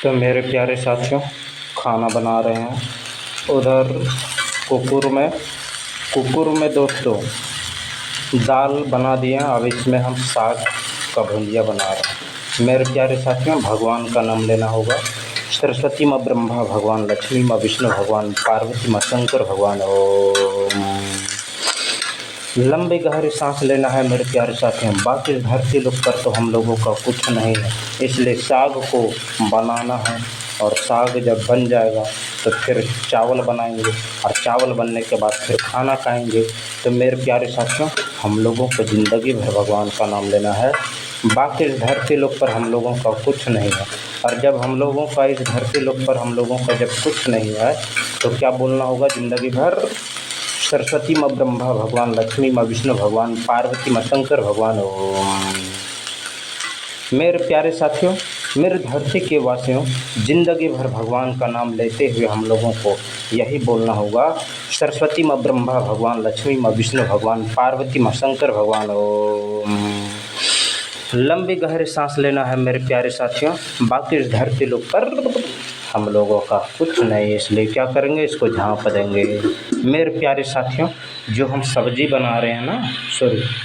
तो मेरे प्यारे साथियों, खाना बना रहे हैं उधर कुकर में दोस्तों दाल बना दिए हैं। अब इसमें हम साग का भुजिया बना रहे हैं। मेरे प्यारे साथियों, भगवान का नाम लेना होगा। सरस्वती माँ ब्रह्मा भगवान, लक्ष्मी माँ विष्णु भगवान, पार्वती माँ शंकर भगवान। ओम। लंबी गहरी सांस लेना है मेरे प्यारे साथियों। बाकी धरती लोग पर तो हम लोगों का कुछ नहीं है, इसलिए साग को बनाना है। और साग जब बन जाएगा तो फिर चावल बनाएंगे, और चावल बनने के बाद फिर खाना खाएंगे। तो मेरे प्यारे साथियों, हम लोगों को ज़िंदगी भर भगवान का नाम लेना है। बाकी इस धरती लोग पर हम लोगों का कुछ नहीं है, और जब हम लोगों का इस धरती लोग पर हम लोगों का जब कुछ नहीं है तो क्या बोलना होगा ज़िंदगी भर? सरस्वती माँ ब्रह्मा भगवान, लक्ष्मी माँ विष्णु भगवान, पार्वती माँ शंकर भगवान। ओम। मेरे प्यारे साथियों, मेरे धरती के वासियों, ज़िंदगी भर भगवान का नाम लेते हुए हम लोगों को यही बोलना होगा, सरस्वती माँ ब्रह्मा भगवान, लक्ष्मी माँ विष्णु भगवान, पार्वती माँ शंकर भगवान। ओम। लंबी गहरी सांस लेना है मेरे प्यारे साथियों। बाकी इस धरती लोग पर हम लोगों का कुछ नहीं, इसलिए क्या करेंगे, इसको झाँप देंगे। मेरे प्यारे साथियों, जो हम सब्ज़ी बना रहे हैं ना,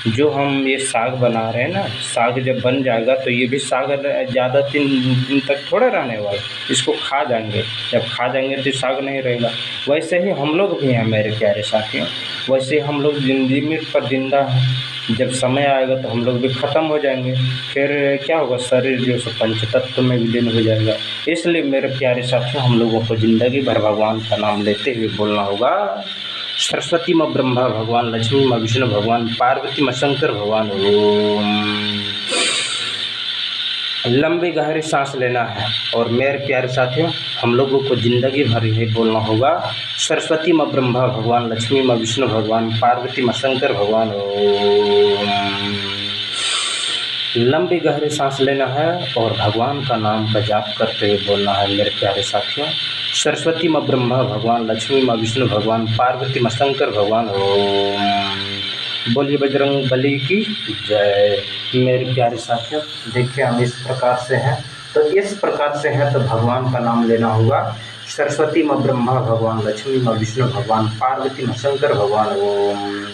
जो हम ये साग बना रहे हैं ना, साग जब बन जाएगा तो ये भी साग ज़्यादा दिन तक थोड़े रहने वाला, इसको खा जाएंगे। जब खा जाएंगे तो साग नहीं रहेगा। वैसे ही हम लोग भी हैं मेरे प्यारे साथियों, वैसे ही हम लोग ज़िंदगी पर जिंदा हैं। जब समय आएगा तो हम लोग भी ख़त्म हो जाएंगे। फिर क्या होगा, शरीर जो है पंचतत्व में विलीन हो जाएगा। इसलिए मेरे प्यारे साथियों, हम लोगों को ज़िंदगी भर भगवान का नाम लेते हुए बोलना होगा, सरस्वती माँ ब्रह्मा भगवान, लक्ष्मी माँ विष्णु भगवान, पार्वती माँ शंकर भगवान। ओम। लंबी गहरी सांस लेना है। और मेरे प्यारे साथियों, हम लोगों को ज़िंदगी भर यही बोलना होगा, सरस्वती माँ ब्रह्मा भगवान, लक्ष्मी माँ विष्णु भगवान, पार्वती माँ शंकर भगवान। ओम। लंबी गहरी सांस लेना है और भगवान का नाम का जाप करते हुए बोलना है मेरे प्यारे साथियों, सरस्वती माँ ब्रह्मा भगवान, लक्ष्मी माँ विष्णु भगवान, पार्वती माँ शंकर भगवान। ओम। बोलिए बजरंग बली की जय। मेरे प्यारे साथियों, देखिए हम इस प्रकार से हैं, तो इस प्रकार से है तो भगवान का नाम लेना होगा, सरस्वती माँ ब्रह्मा भगवान, लक्ष्मी माँ विष्णु भगवान, पार्वती माँ शंकर भगवान। ओम।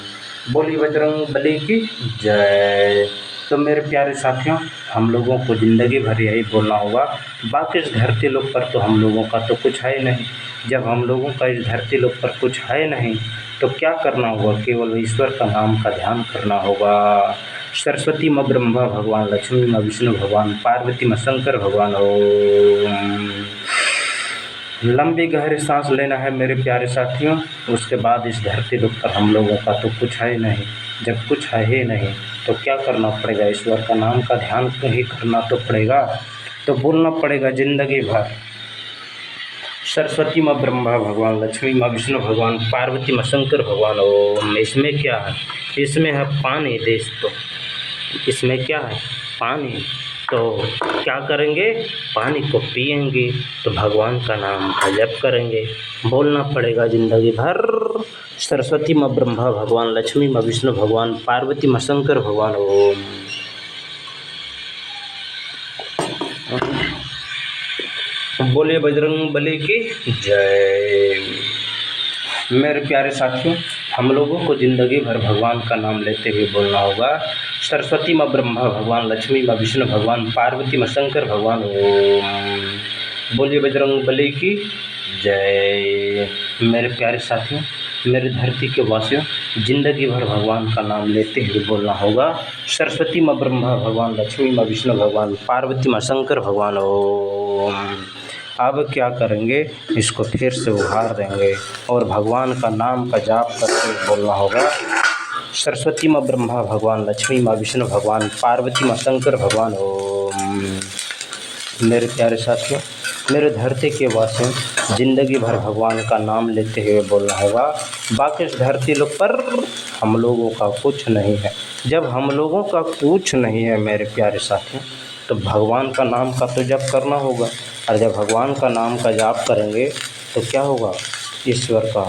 बोलिए बजरंग बली की जय। तो मेरे प्यारे साथियों, हम लोगों को ज़िंदगी भर यही बोलना होगा। बाकी इस धरती लोग पर तो हम लोगों का तो कुछ है ही नहीं। जब हम लोगों का इस धरती लोग पर कुछ है नहीं तो क्या करना होगा, केवल ईश्वर का नाम का ध्यान करना होगा। सरस्वती माँ ब्रह्मा भगवान, लक्ष्मी माँ विष्णु भगवान, पार्वती माँ शंकर भगवान। ओम। लंबी गहरी सांस लेना है मेरे प्यारे साथियों। उसके बाद इस धरती लोग पर हम लोगों का तो कुछ है ही नहीं। जब कुछ है ही नहीं तो क्या करना पड़ेगा, ईश्वर का नाम का ध्यान ही करना तो पड़ेगा। तो बोलना पड़ेगा ज़िंदगी भर, सरस्वती माँ ब्रह्मा भगवान, लक्ष्मी माँ विष्णु भगवान, पार्वती माँ शंकर भगवान। ओम। इसमें क्या है, इसमें है पानी दोस्तों, इसमें क्या है, पानी। तो क्या करेंगे, पानी को पिएंगे तो भगवान का नाम का जप करेंगे। बोलना पड़ेगा ज़िंदगी भर, सरस्वती माँ ब्रह्मा भगवान, लक्ष्मी माँ विष्णु भगवान, पार्वती माँ शंकर भगवान। ओम। बोलिए बजरंग बली की जय। मेरे प्यारे साथियों, हम लोगों को ज़िंदगी भर भगवान का नाम लेते हुए बोलना होगा, सरस्वती माँ ब्रह्मा भगवान, लक्ष्मी माँ विष्णु भगवान, पार्वती माँ शंकर भगवान। ओम। बोलिए बजरंग बली की जय। मेरे प्यारे साथियों, मेरे धरती के वासियों, ज़िंदगी भर भगवान का नाम लेते हुए बोलना होगा, सरस्वती माँ ब्रह्मा भगवान, लक्ष्मी माँ विष्णु भगवान, पार्वती माँ शंकर भगवान। ओम। अब क्या करेंगे, इसको फिर से उभार देंगे और भगवान का नाम का जाप करके बोलना होगा, सरस्वती माँ ब्रह्मा भगवान, लक्ष्मी माँ विष्णु भगवान, पार्वती माँ शंकर भगवान। ओम। मेरे प्यारे साथियों, मेरे धरती के वासियों, ज़िंदगी भर भगवान का नाम लेते हुए बोलना होगा। बाकी इस धरती लोग पर हम लोगों का कुछ नहीं है। जब हम लोगों का कुछ नहीं है मेरे प्यारे साथियों, तो भगवान का नाम का तो जप करना होगा। और जब भगवान का नाम का जाप करेंगे तो क्या होगा, ईश्वर का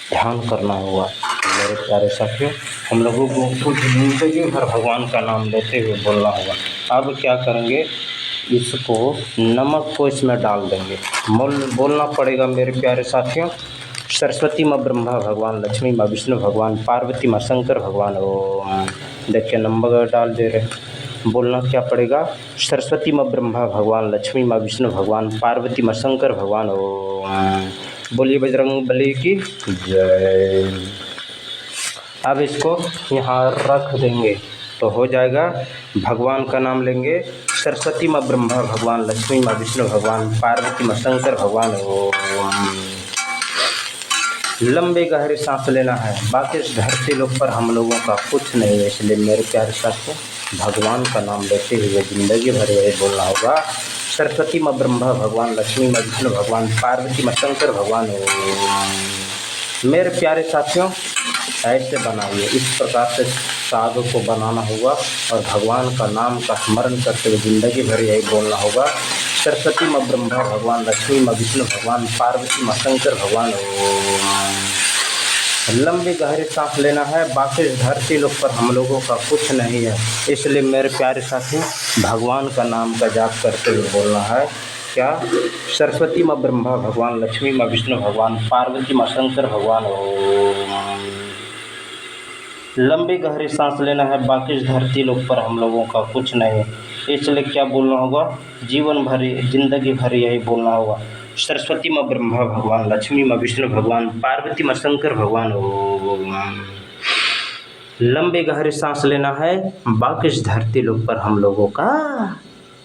ध्यान करना होगा। मेरे प्यारे साथियों, हम लोगों को कुछ ज़िंदगी भर भगवान का नाम लेते हुए बोलना होगा। अब क्या करेंगे, इसको नमक को इसमें डाल देंगे। बोलना पड़ेगा मेरे प्यारे साथियों, सरस्वती माँ ब्रह्मा भगवान, लक्ष्मी माँ विष्णु भगवान, पार्वती माँ शंकर भगवान ओम। देखिए नंबर डाल दे रहे। बोलना क्या पड़ेगा, सरस्वती माँ ब्रह्मा भगवान, लक्ष्मी माँ विष्णु भगवान, पार्वती माँ शंकर भगवान ओम। बोलिए बजरंगबली की जय। अब इसको यहाँ रख देंगे तो हो जाएगा। भगवान का नाम लेंगे, सरस्वती माँ ब्रह्मा भगवान, लक्ष्मी माँ विष्णु भगवान, पार्वती माँ शंकर भगवान ओम। लंबे गहरे सांस लेना है, बाकी इस धरती लोक पर हम लोगों का कुछ नहीं है, इसलिए मेरे प्यारे साथियों भगवान का नाम लेते हुए ज़िंदगी भर यही बोलना होगा, सरस्वती माँ ब्रह्मा भगवान, लक्ष्मी माँ विष्णु भगवान, पार्वती माँ शंकर भगवान ओम। मेरे प्यारे साथियों ऐसे बनाइए, इस प्रकार से साग को बनाना होगा और भगवान का नाम का स्मरण करते हुए ज़िंदगी भर यही बोलना होगा, सरस्वती माँ ब्रह्मा भगवान, लक्ष्मी माँ विष्णु भगवान, पार्वती माँ शंकर भगवान ओम। लंबी गहरी सांस लेना है, बाकी इस धरती लोक पर हम लोगों का कुछ नहीं है, इसलिए मेरे प्यारे साथी भगवान का नाम का जाप करते हुए बोलना है क्या, सरस्वती माँ ब्रह्मा भगवान, लक्ष्मी माँ विष्णु भगवान, पार्वती माँ शंकर भगवान ओम। लंबी गहरी सांस लेना है, बाकी इस धरती लोक पर हम लोगों का कुछ नहीं है, इसलिए क्या बोलना होगा, जीवन भर जिंदगी भर यही बोलना होगा, सरस्वती माँ ब्रह्मा भगवान, लक्ष्मी माँ विष्णु भगवान, पार्वती माँ शंकर भगवान ओम। लंबी गहरी सांस लेना है, बाकी इस धरती लोक पर हम लोगों का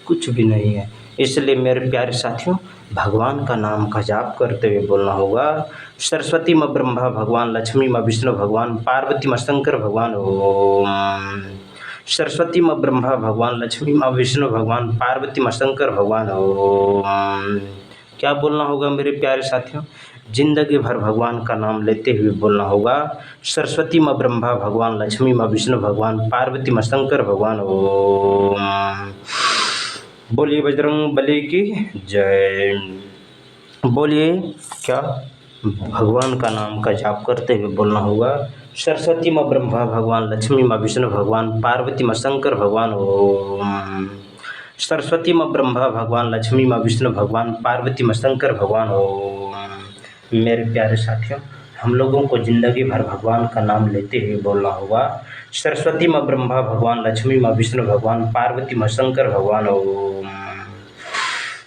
कुछ भी नहीं है, इसलिए मेरे प्यारे साथियों भगवान का नाम का जाप करते हुए बोलना होगा, सरस्वती माँ ब्रह्मा भगवान, लक्ष्मी माँ विष्णु भगवान, पार्वती माँ शंकर भगवान ओम। सरस्वती माँ ब्रह्मा भगवान, लक्ष्मी माँ विष्णु भगवान, पार्वती माँ शंकर भगवान ओम। क्या बोलना होगा मेरे प्यारे साथियों, जिंदगी भर भगवान का नाम लेते हुए बोलना होगा, सरस्वती माँ ब्रह्मा भगवान, लक्ष्मी माँ विष्णु भगवान, पार्वती माँ शंकर भगवान ओम। बोलिए बजरंगबली की जय। बोलिए क्या, भगवान का नाम का जाप करते हुए बोलना होगा, सरस्वती माँ ब्रह्मा भगवान, लक्ष्मी माँ विष्णु भगवान, पार्वती माँ शंकर भगवान ओम। सरस्वती माँ ब्रह्मा भगवान, लक्ष्मी माँ विष्णु भगवान, पार्वती माँ शंकर भगवान ओम। मेरे प्यारे साथियों हम लोगों को ज़िंदगी भर भगवान का नाम लेते हुए बोलना होगा, सरस्वती माँ ब्रह्मा भगवान, लक्ष्मी माँ विष्णु भगवान, पार्वती माँ शंकर भगवान ओम।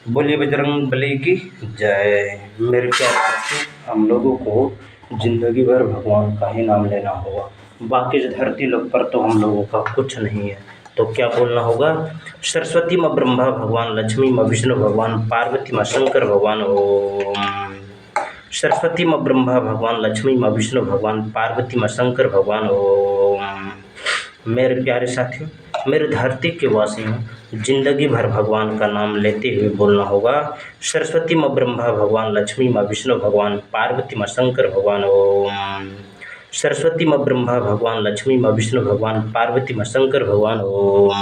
बोलिए बजरंगबली की जय। मेरे प्यारे साथियों हम लोगों को ज़िंदगी भर भगवान का ही नाम लेना होगा, बाकी इस धरती लोक पर तो हम लोगों का कुछ नहीं है, तो क्या बोलना होगा, सरस्वती माँ ब्रह्मा भगवान, लक्ष्मी माँ विष्णु भगवान, पार्वती माँ शंकर भगवान ओम। सरस्वती माँ ब्रह्मा भगवान, लक्ष्मी माँ विष्णु भगवान, पार्वती माँ शंकर भगवान ओम। मेरे प्यारे साथियों मेरे धरती के वासियों जिंदगी भर भगवान का नाम लेते हुए बोलना होगा, सरस्वती माँ ब्रह्मा भगवान, लक्ष्मी माँ विष्णु भगवान, पार्वती माँ शंकर भगवान ओम। सरस्वती माँ ब्रह्मा भगवान, लक्ष्मी माँ विष्णु भगवान, पार्वती माँ शंकर भगवान ओम।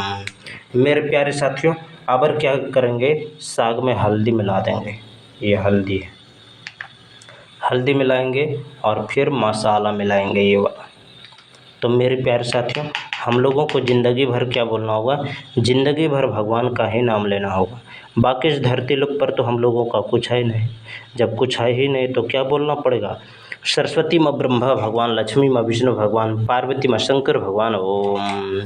मेरे प्यारे साथियों अब क्या करेंगे, साग में हल्दी मिला देंगे, ये हल्दी है, हल्दी मिलाएंगे और फिर मसाला मिलाएंगे ये वाला। तो मेरे प्यारे साथियों हम लोगों को ज़िंदगी भर क्या बोलना होगा, ज़िंदगी भर भगवान का ही नाम लेना होगा, बाकी इस धरती लोक पर तो हम लोगों का कुछ है नहीं, जब कुछ है ही नहीं तो क्या बोलना पड़ेगा, सरस्वती माँ ब्रह्मा भगवान, लक्ष्मी माँ विष्णु भगवान, पार्वती माँ शंकर भगवान ओम।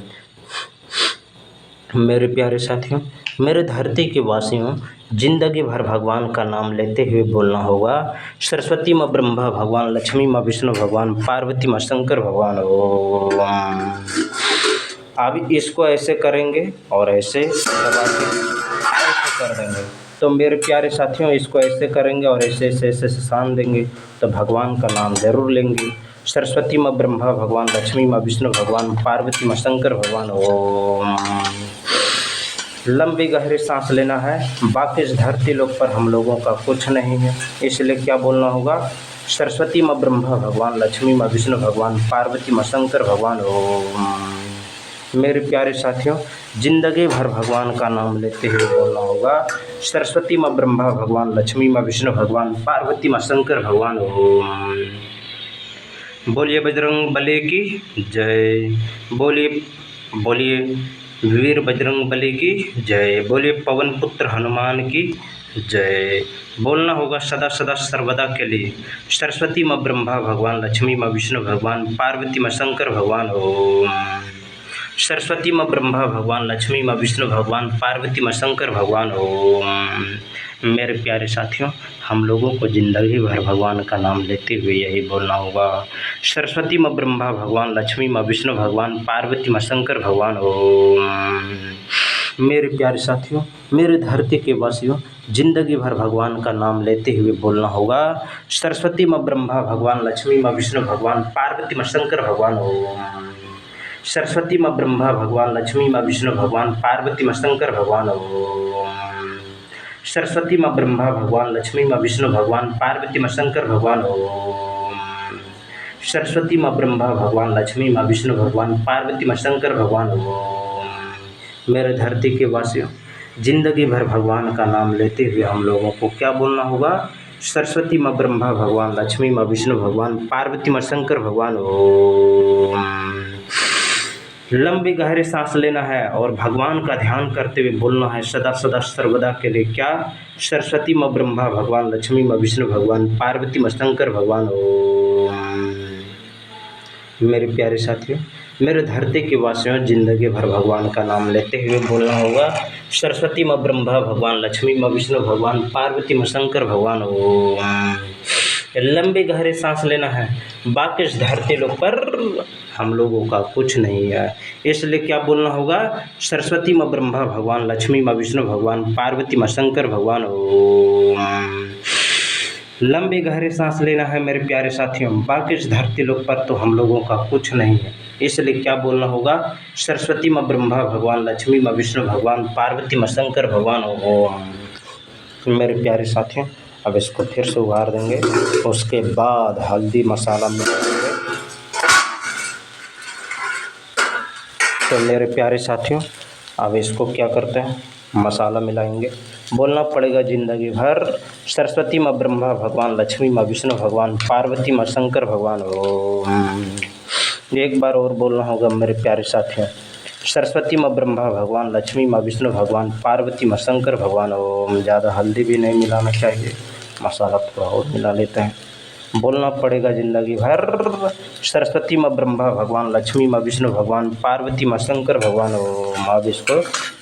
मेरे प्यारे साथियों मेरे धरती के वासियों जिंदगी भर भगवान का नाम लेते हुए बोलना होगा, सरस्वती माँ ब्रह्मा भगवान, लक्ष्मी माँ विष्णु भगवान, पार्वती माँ शंकर भगवान ओम। अब इसको ऐसे करेंगे और ऐसे दबा के ऐसे कर देंगे, तो मेरे प्यारे साथियों इसको ऐसे करेंगे और ऐसे ऐसे ऐसे सान देंगे तो भगवान का नाम ज़रूर लेंगे, सरस्वती माँ ब्रह्मा भगवान, लक्ष्मी माँ विष्णु भगवान, पार्वती माँ शंकर भगवान ओम। लंबी गहरी सांस लेना है, बाकी इस धरती लोक पर हम लोगों का कुछ नहीं है, इसलिए क्या बोलना होगा, सरस्वती माँ ब्रह्मा भगवान, लक्ष्मी माँ विष्णु भगवान, पार्वती माँ शंकर भगवान ओम। मेरे प्यारे साथियों जिंदगी भर भगवान का नाम लेते हुए बोलना होगा, सरस्वती माँ ब्रह्मा भगवान, लक्ष्मी माँ विष्णु भगवान, पार्वती माँ शंकर भगवान ओम। बोलिए बजरंगबली की जय। बोलिए बोलिए वीर बजरंगबली की जय। बोलिए पवन पुत्र हनुमान की जय। बोलना होगा सदा सदा सर्वदा के लिए सरस्वती माँ ब्रह्मा भगवान, लक्ष्मी माँ विष्णु भगवान, पार्वती माँ शंकर भगवान ओम। सरस्वती माँ ब्रह्मा भगवान, लक्ष्मी माँ विष्णु भगवान, पार्वती माँ शंकर भगवान ओम। मेरे प्यारे साथियों, हम लोगों को जिंदगी भर भगवान का नाम लेते हुए यही बोलना होगा सरस्वती माँ ब्रह्मा भगवान, लक्ष्मी माँ विष्णु भगवान, पार्वती माँ शंकर भगवान ओम। मेरे प्यारे साथियों, मेरे धरती के वासियों, जिंदगी भर भगवान का नाम लेते हुए बोलना होगा सरस्वती माँ ब्रह्मा भगवान, लक्ष्मी माँ विष्णु भगवान, पार्वती माँ शंकर भगवान ओम। सरस्वती माँ ब्रह्मा भगवान, लक्ष्मी माँ विष्णु भगवान, पार्वती माँ शंकर भगवान ओम। सरस्वती माँ ब्रह्मा भगवान, लक्ष्मी माँ विष्णु भगवान, पार्वती माँ शंकर भगवान ओम। सरस्वती माँ ब्रह्मा भगवान, लक्ष्मी माँ विष्णु भगवान, पार्वती माँ शंकर भगवान ओम। मेरे धरती के वासियों, जिंदगी भर भगवान का नाम लेते हुए हम लोगों को क्या बोलना होगा सरस्वती माँ ब्रह्मा भगवान, लक्ष्मी माँ विष्णु भगवान, पार्वती माँ शंकर भगवान ओम। लंबी गहरी सांस लेना है और भगवान का ध्यान करते हुए बोलना है सदा सदा सर्वदा के लिए क्या सरस्वती माँ ब्रह्मा भगवान, लक्ष्मी माँ विष्णु भगवान, पार्वती माँ शंकर भगवान ओम। मेरे प्यारे साथियों, मेरे धरती के वासियों, जिंदगी भर भगवान का नाम लेते हुए बोलना होगा सरस्वती माँ ब्रह्मा भगवान, लक्ष्मी माँ विष्णु भगवान, पार्वती माँ शंकर भगवान ओम। लंबी गहरी सांस लेना है, बाकी इस धरती लोक पर हम लोगों का कुछ नहीं है, इसलिए क्या बोलना होगा सरस्वती माँ ब्रह्मा भगवान, लक्ष्मी माँ विष्णु भगवान, पार्वती माँ शंकर भगवान ओम। लंबी गहरी सांस लेना है मेरे प्यारे साथियों, बाकी इस धरती लोक पर तो हम लोगों का कुछ नहीं है, इसलिए क्या बोलना होगा सरस्वती माँ ब्रह्मा भगवान, लक्ष्मी माँ विष्णु भगवान, पार्वती माँ शंकर भगवान ओम। मेरे प्यारे साथियों, अब इसको फिर से उगार देंगे, उसके बाद हल्दी मसाला मिलाएंगे। तो मेरे प्यारे साथियों, अब इसको क्या करते हैं, मसाला मिलाएंगे। बोलना पड़ेगा जिंदगी भर सरस्वती माँ ब्रह्मा भगवान, लक्ष्मी माँ विष्णु भगवान, पार्वती माँ शंकर भगवान ओम। एक बार और बोलना होगा मेरे प्यारे साथियों, सरस्वती माँ ब्रह्मा भगवान, लक्ष्मी माँ विष्णु भगवान, पार्वती माँ शंकर भगवान ओम। ज़्यादा हल्दी भी नहीं मिलाना चाहिए, मसाला थोड़ा और मिला लेते हैं। बोलना पड़ेगा जिंदगी भर सरस्वती माँ ब्रह्मा भगवान, लक्ष्मी माँ विष्णु भगवान, पार्वती माँ शंकर भगवान ओम। अब इसको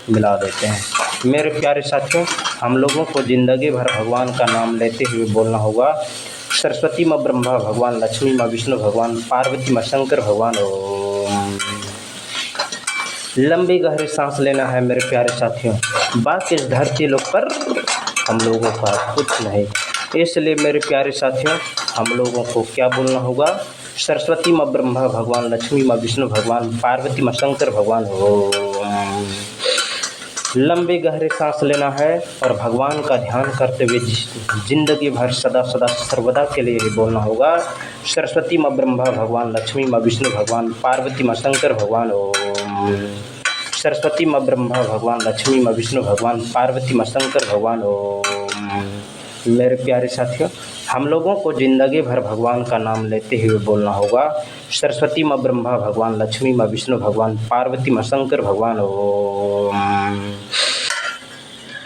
मिला देते हैं। मेरे प्यारे साथियों, हम लोगों को ज़िंदगी भर भगवान का नाम लेते हुए बोलना होगा सरस्वती माँ ब्रह्मा भगवान, लक्ष्मी माँ विष्णु भगवान, पार्वती माँ शंकर भगवान ओम। लंबी गहरी सांस लेना है मेरे प्यारे साथियों, बाकी इस धरती लोक पर हम लोगों का कुछ नहीं, इसलिए मेरे प्यारे साथियों, हम लोगों को क्या बोलना होगा सरस्वती माँ ब्रह्मा भगवान, लक्ष्मी माँ विष्णु भगवान, पार्वती माँ शंकर भगवान ओम। लंबी गहरी सांस लेना है और भगवान का ध्यान करते हुए जिंदगी भर सदा सदा सर्वदा के लिए ही बोलना होगा सरस्वती माँ ब्रह्मा भगवान, लक्ष्मी माँ विष्णु भगवान, पार्वती माँ शंकर भगवान ओम। सरस्वती माँ ब्रह्मा भगवान, लक्ष्मी माँ विष्णु भगवान, पार्वती माँ शंकर भगवान ओम। मेरे प्यारे साथियों, हम लोगों को ज़िंदगी भर भगवान का नाम लेते हुए बोलना होगा सरस्वती माँ ब्रह्मा भगवान, लक्ष्मी माँ विष्णु भगवान, पार्वती माँ शंकर भगवान ओम।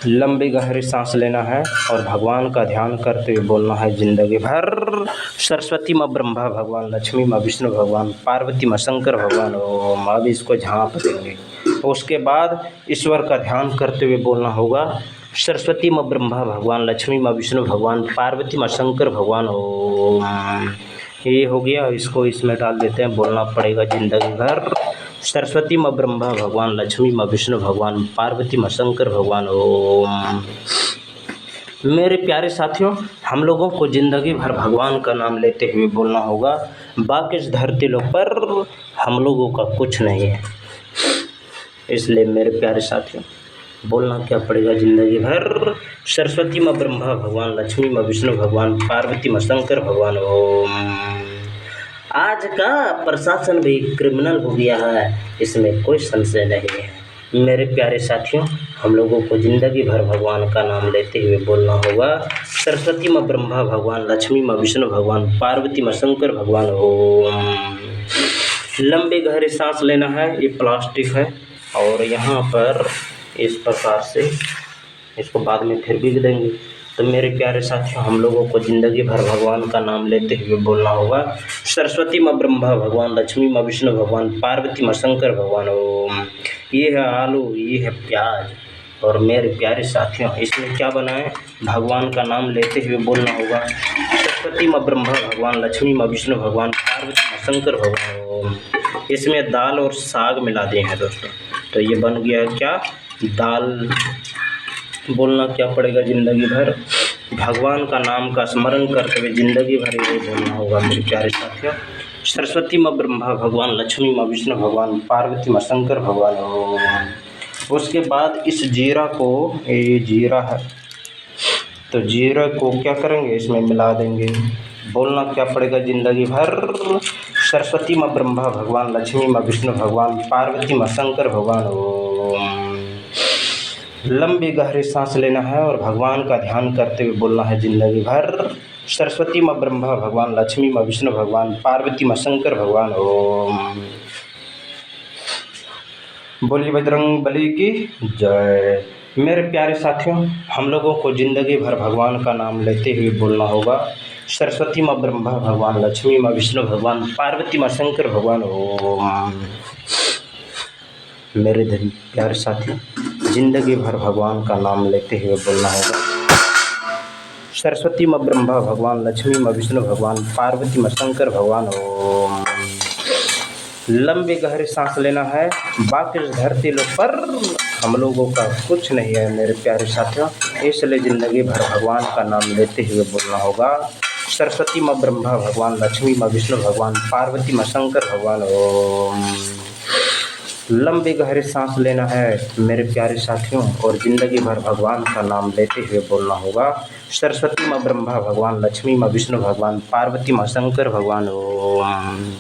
लंबी गहरी सांस लेना है और भगवान का ध्यान करते हुए बोलना है जिंदगी भर सरस्वती माँ ब्रह्मा भगवान, लक्ष्मी माँ विष्णु भगवान, पार्वती माँ शंकर भगवान ओम। अब इसको झाँप देंगे, उसके बाद ईश्वर का ध्यान करते हुए बोलना होगा सरस्वती माँ ब्रह्मा भगवान, लक्ष्मी माँ विष्णु भगवान, पार्वती माँ शंकर भगवान ओम। ये हो गया, इसको इसमें डाल देते हैं। बोलना पड़ेगा जिंदगी भर सरस्वती माँ ब्रह्मा भगवान, लक्ष्मी माँ विष्णु भगवान, पार्वती माँ शंकर भगवान ओम। मेरे प्यारे साथियों, हम लोगों को ज़िंदगी भर भगवान का नाम लेते हुए बोलना होगा बाकी इस धरती लोक पर हम लोगों का कुछ नहीं है, इसलिए मेरे प्यारे साथियों, बोलना क्या पड़ेगा जिंदगी भर सरस्वती माँ ब्रह्मा भगवान, लक्ष्मी माँ विष्णु भगवान, पार्वती माँ शंकर भगवान ओम। आज का प्रशासन भी क्रिमिनल हो गया है, इसमें कोई संशय नहीं है। मेरे प्यारे साथियों, हम लोगों को ज़िंदगी भर भगवान का नाम लेते हुए बोलना होगा सरस्वती माँ ब्रह्मा भगवान, लक्ष्मी माँ विष्णु भगवान, पार्वती माँ शंकर भगवान ओम। लंबी गहरी सांस लेना है, ये प्लास्टिक है, और यहाँ पर इस प्रकार से इसको बाद में फिर भी देंगे। तो मेरे प्यारे साथियों, हम लोगों को ज़िंदगी भर भगवान का नाम लेते हुए बोलना होगा सरस्वती माँ ब्रह्मा भगवान, लक्ष्मी माँ विष्णु भगवान, पार्वती माँ शंकर भगवान। ओम। ये है आलू, ये है प्याज। और मेरे प्यारे साथियों, इसमें क्या बनाएं? भगवान का नाम लेते हुए बोलना होगा सरस्वती माँ ब्रह्मा भगवान, लक्ष्मी माँ विष्णु भगवान, पार्वती माँ शंकर भगवान। ओम। इसमें दाल और साग मिला दिए हैं दोस्तों। तो ये बन गया क्या? दाल। बोलना क्या पड़ेगा? ज़िंदगी भर भगवान का नाम का स्मरण करते हुए ज़िंदगी भर यही बोलना होगा मेरे प्यारे साथियों, सरस्वती माँ ब्रह्मा भगवान, लक्ष्मी माँ विष्णु भगवान, पार्वती माँ शंकर भगवान। ओम। उसके बाद इस जीरा को, ये जीरा है तो जीरा को क्या करेंगे? इसमें मिला देंगे। बोलना क्या पड़ेगा? ज़िंदगी भर सरस्वती माँ ब्रह्मा भगवान, लक्ष्मी माँ विष्णु भगवान, पार्वती माँ शंकर भगवान। ओम। लंबी गहरी सांस लेना है और भगवान का ध्यान करते हुए बोलना है ज़िंदगी भर सरस्वती माँ ब्रह्मा भगवान, लक्ष्मी माँ विष्णु भगवान, पार्वती माँ शंकर भगवान। ओम। बोलिए बजरंग बली की जय। मेरे प्यारे साथियों, हम लोगों को ज़िंदगी भर भगवान का नाम लेते हुए बोलना होगा सरस्वती माँ ब्रह्मा भगवान, लक्ष्मी माँ विष्णु भगवान, पार्वती माँ शंकर भगवान। ओम। मेरे प्यारे साथी, ज़िंदगी भर भगवान का नाम लेते हुए बोलना होगा सरस्वती माँ ब्रह्मा भगवान, लक्ष्मी माँ विष्णु भगवान, पार्वती माँ शंकर भगवान। ओम। लंबी गहरी सांस लेना है। बाकी इस धरती लोग पर हम लोगों का कुछ नहीं है मेरे प्यारे साथियों, इसलिए ज़िंदगी भर भगवान का नाम लेते हुए बोलना होगा सरस्वती माँ ब्रह्मा भगवान, लक्ष्मी माँ विष्णु भगवान, पार्वती माँ शंकर भगवान। ओम। लंबी गहरी सांस लेना है मेरे प्यारे साथियों, और ज़िंदगी भर भगवान का नाम लेते हुए बोलना होगा सरस्वती माँ ब्रह्मा भगवान, लक्ष्मी माँ विष्णु भगवान, पार्वती माँ शंकर भगवान। ओम।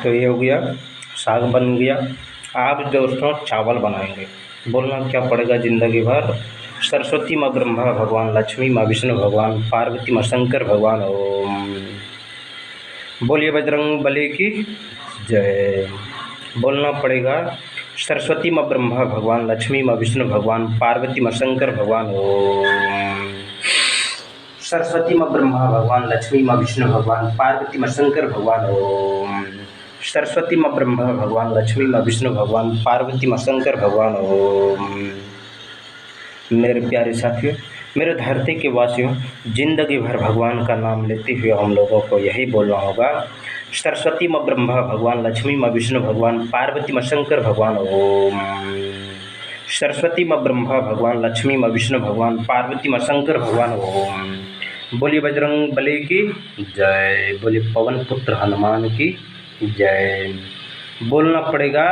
तो ये हो गया, साग बन गया। आप दोस्तों चावल बनाएंगे। बोलना क्या पड़ेगा? ज़िंदगी भर सरस्वती माँ ब्रह्मा भगवान, लक्ष्मी माँ विष्णु भगवान, पार्वती माँ शंकर भगवान। ओम। बोलिए बजरंग बली की जय। बोलना पड़ेगा सरस्वती माँ ब्रह्मा भगवान, लक्ष्मी माँ विष्णु भगवान, पार्वती माँ शंकर भगवान। ओम। सरस्वती माँ ब्रह्मा भगवान, लक्ष्मी माँ विष्णु भगवान, पार्वती माँ शंकर भगवान। ओम। सरस्वती माँ ब्रह्मा भगवान, लक्ष्मी माँ विष्णु भगवान, पार्वती माँ शंकर भगवान। ओम। मेरे प्यारे साथियों, मेरे धरती के वासियों, ज़िंदगी भर भगवान का नाम लेते हुए हम लोगों को यही बोलना होगा सरस्वती माँ ब्रह्मा भगवान, लक्ष्मी माँ विष्णु भगवान, पार्वती माँ शंकर भगवान। ओम। सरस्वती माँ ब्रह्मा भगवान, लक्ष्मी माँ विष्णु भगवान, पार्वती माँ शंकर भगवान। ओम। बोलिए बजरंग बली की जय। बोलिए पवन पुत्र हनुमान की जय। बोलना पड़ेगा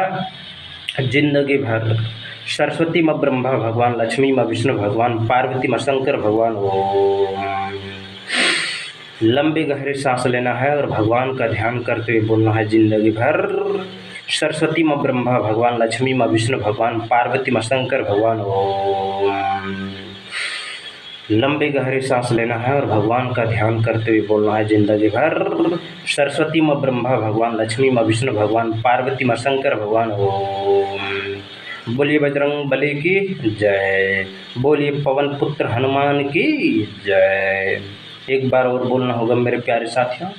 ज़िंदगी भर सरस्वती माँ ब्रह्मा भगवान, लक्ष्मी माँ विष्णु भगवान, पार्वती माँ शंकर भगवान। ओम। लंबी गहरी सांस लेना है और भगवान का ध्यान करते हुए बोलना है ज़िंदगी भर सरस्वती माँ ब्रह्मा भगवान, लक्ष्मी माँ विष्णु भगवान, पार्वती माँ शंकर भगवान। ओम। लंबी गहरी सांस लेना है और भगवान का ध्यान करते हुए बोलना है ज़िंदगी भर सरस्वती माँ ब्रह्मा भगवान, लक्ष्मी माँ विष्णु भगवान, पार्वती माँ शंकर भगवान। ओम। बोलिए बजरंग बली की जय। बोलिए पवन पुत्र हनुमान की जय। एक बार और बोलना होगा मेरे प्यारे साथियों,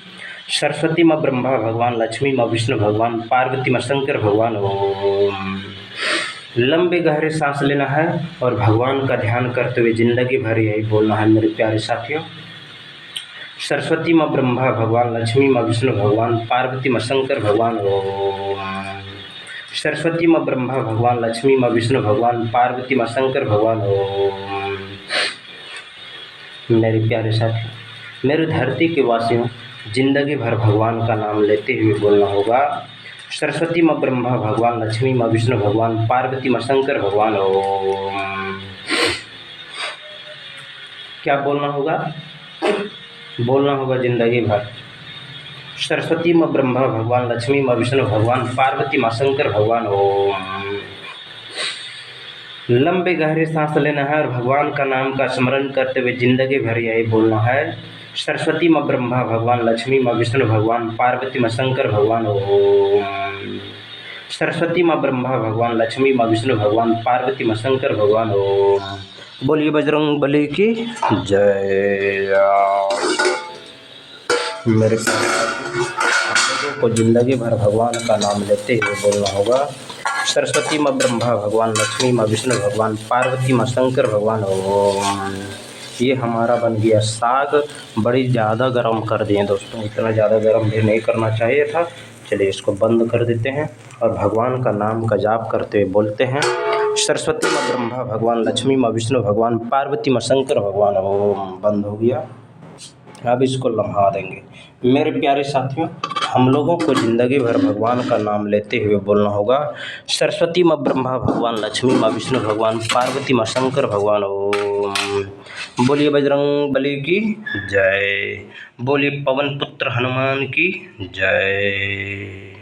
सरस्वती माँ ब्रह्मा भगवान, लक्ष्मी माँ विष्णु भगवान, पार्वती माँ शंकर भगवान। ओम। लंबी गहरी सांस लेना है और भगवान का ध्यान करते हुए ज़िंदगी भर यही बोलना है मेरे प्यारे साथियों, सरस्वती माँ ब्रह्मा भगवान, लक्ष्मी माँ विष्णु भगवान, पार्वती माँ शंकर भगवान। ओम। सरस्वती माँ ब्रह्मा भगवान, लक्ष्मी माँ विष्णु भगवान, पार्वती माँ शंकर भगवान। ओम। मेरे प्यारे साथियों, मेरे धरती के वासियों, ज़िंदगी भर भगवान का नाम लेते हुए बोलना होगा सरस्वती माँ ब्रह्मा भगवान, लक्ष्मी माँ विष्णु भगवान, पार्वती माँ शंकर भगवान। ओम। क्या बोलना होगा? बोलना होगा ज़िंदगी भर सरस्वती माँ ब्रह्मा भगवान, लक्ष्मी माँ विष्णु भगवान, पार्वती माँ शंकर भगवान। ओम। लंबे गहरे सांस लेना है और भगवान का नाम का स्मरण करते हुए जिंदगी भर यही बोलना है। सरस्वती माँ ब्रह्मा भगवान, लक्ष्मी माँ विष्णु भगवान, पार्वती माँ शंकर भगवान ओम। सरस्वती माँ ब्रह्मा भगवान, लक्ष्मी माँ विष्णु भगवान, पार्वती माँ शंकर भगवान ओम। बोलिए बजरंग बली की जय। मेरे हम लोगों को जिंदगी भर भगवान का नाम लेते हुए बोलना होगा। सरस्वती माँ ब्रह्मा भगवान, लक्ष्मी माँ विष्णु भगवान, पार्वती माँ शंकर भगवान ओम। ये हमारा बन गया साग। बड़ी ज़्यादा गर्म कर दिए दोस्तों, इतना ज़्यादा गर्म भी नहीं करना चाहिए था। चलिए इसको बंद कर देते हैं और भगवान का नाम का जाप करते हुए बोलते हैं। सरस्वती माँ ब्रह्मा भगवान, लक्ष्मी माँ विष्णु भगवान, पार्वती माँ शंकर भगवान ओम। बंद हो गया। अब इसको लम्हा देंगे। मेरे प्यारे साथियों, हम लोगों को ज़िंदगी भर भगवान का नाम लेते हुए बोलना होगा। सरस्वती माँ ब्रह्मा भगवान, लक्ष्मी माँ विष्णु भगवान, पार्वती माँ शंकर भगवान ओम। बोलिए बजरंग बली की जय। बोलिए पवन पुत्र हनुमान की जय।